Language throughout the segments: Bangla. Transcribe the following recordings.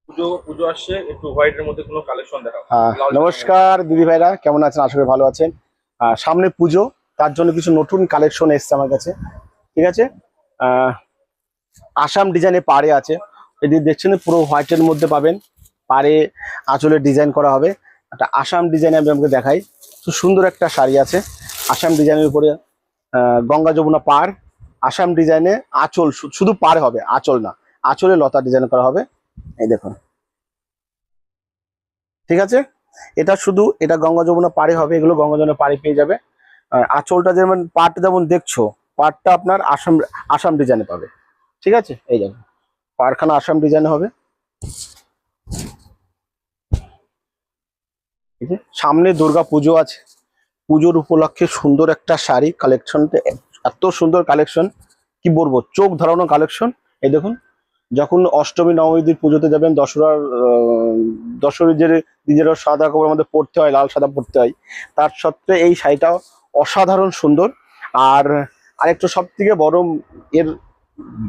পুজো পুজো আসছে, একটু হোয়াইটের মধ্যে কোনো কালেকশন দেখাও। নমস্কার দিদি ভাইরা, কেমন আছেন? আশা করি ভালো আছেন। সামনে পুজো, তার জন্য কিছু নতুন কালেকশন এসছে আমার কাছে। ঠিক আছে, আসাম ডিজাইনে পাড়ে আছে। এটি দেখছেন পুরো হোয়াইটের মধ্যে পাবেন, পাড়ে আঁচলের ডিজাইন করা হবে। একটা আসাম ডিজাইনে আমি আমাকে দেখাই। খুব সুন্দর একটা শাড়ি আছে আসাম ডিজাইনের উপরে, গঙ্গা যমুনা পাড়, আসাম ডিজাইনে আঁচল, শুধু পাড় হবে, আঁচল না, আঁচলে লতা ডিজাইন করা হবে। এই দেখুন, ঠিক আছে, এটা শুধু এটা গঙ্গা যমুনা পাড়ে হবে, এগুলো গঙ্গা যমুনা পাড়ে পেয়ে যাবে। আঁচলটা যেমন পাড়টা যেমন দেখছো, পাড়টা আপনার আসাম আসাম ডিজাইনে পাবে। ঠিক আছে, এই দেখুন পাড়খানা আসাম ডিজাইনে হবে। ঠিক আছে, সামনে দুর্গা পুজো আছে, পুজোর উপলক্ষে সুন্দর একটা শাড়ি কালেকশনটা, এত সুন্দর কালেকশন কি বলবো, চোখ ধরানো কালেকশন। এই দেখুন, যখন অষ্টমী নবমী দিন পুজোতে যাবেন, দশমীর যে নিজেরা সাদা কাপড় আমাদের পরতে হয়, লাল সাদা পরতে হয়, তার সত্ত্বে এই শাড়িটা অসাধারণ সুন্দর। আর আরেকটু সব থেকে বড় এর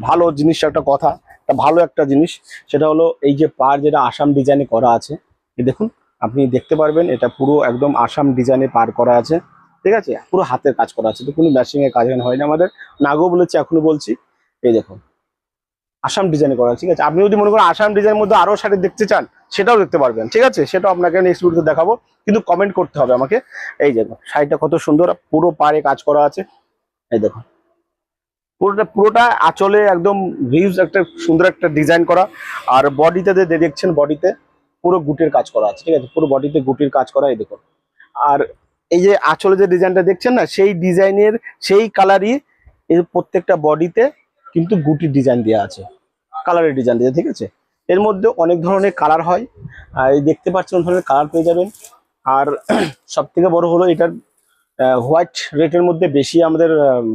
ভালো জিনিস, একটা কথা, একটা ভালো একটা জিনিস, সেটা হলো এই যে পাড় যেটা আসাম ডিজাইনে করা আছে। এই দেখুন, আপনি দেখতে পারবেন এটা পুরো একদম আসাম ডিজাইনে পাড় করা আছে। ঠিক আছে, পুরো হাতের কাজ করা আছে, তো কোনো ম্যাচিং এর কাজ হয় না আমাদের। নাগো বলেছি, এখনো বলছি। এই দেখুন আসাম ডিজাইনে করা। ঠিক আছে, আপনি যদি মনে করেন আসাম ডিজাইনের মধ্যে আরো শাড়ি দেখতে চান, সেটাও দেখতে পারবেন। ঠিক আছে, সেটাও আপনাকে নেক্সট ভিডিওতে দেখাবো, কিন্তু কমেন্ট করতে হবে আমাকে। এই দেখুন শাড়িটা কত সুন্দর, পুরো পাড়ে কাজ করা আছে। এই দেখুন পুরোটা আঁচলে একদম ভিউজ একটা সুন্দর একটা ডিজাইন করা। আর বডিতে দেখছেন, বডিতে পুরো গুটির কাজ করা আছে। ঠিক আছে, পুরো বডিতে গুটির কাজ করা। এই দেখুন, আর এই যে আঁচলে যে ডিজাইনটা দেখছেন না, সেই ডিজাইনের সেই কালারই এই প্রত্যেকটা বডিতে কিন্তু গুটির ডিজাইন দেওয়া আছে, কালারের ডিজাইন দিয়ে। ঠিক আছে, এর মধ্যে অনেক ধরনের কালার হয়, আর এই দেখতে পাচ্ছেন অনেক ধরনের কালার পেয়ে যাবেন। আর সব থেকে বড় হলো এটার হোয়াইট রেটের মধ্যে বেশি আমাদের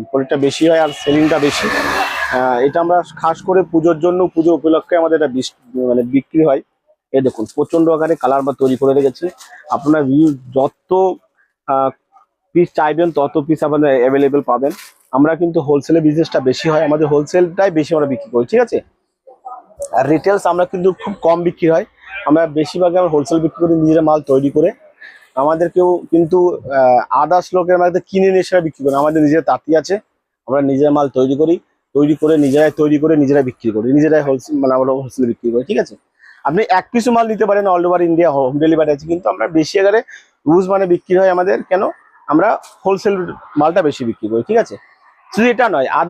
কোয়ালিটিটা বেশি হয়, আর সেলিংটা বেশি। এটা আমরা খাস করে পুজোর জন্য, পুজো উপলক্ষে আমাদের এটা মানে বিক্রি হয়। এই দেখুন প্রচন্ড আকারে কালার বা তৈরি করে রেখেছে। আপনার যত পিস চাইবেন তত পিস আপনাদের অ্যাভেলেবেল পাবেন। আমরা কিন্তু হোলসেলের বিজনেসটা বেশি হয়, আমাদের হোলসেলটাই বেশি আমরা বিক্রি করি। ঠিক আছে, আর রিটেলস আমরা কিন্তু খুব কম বিক্রি হয়, আমরা বেশিরভাগ আমরা হোলসেল বিক্রি করি, নিজেরা মাল তৈরি করে। আমাদেরকেও কিন্তু আদার্স লোকের মধ্যে কিনে নিয়ে সেটা বিক্রি করি, আমাদের নিজের তাঁতি আছে, আমরা নিজেরা মাল তৈরি করি, নিজেরাই তৈরি করে নিজেরাই বিক্রি করি, নিজেরাই হোলসেল মানে আমরা হোলসেল বিক্রি করি। ঠিক আছে, আপনি এক পিসও মাল নিতে পারেন, all over India home delivery আছে, কিন্তু আমরা বেশি আকারে রুজ মানে বিক্রি হয় আমাদের। কেন? আমরা হোলসেল মালটা বেশি বিক্রি করি। ঠিক আছে, শুধু এটা নয়,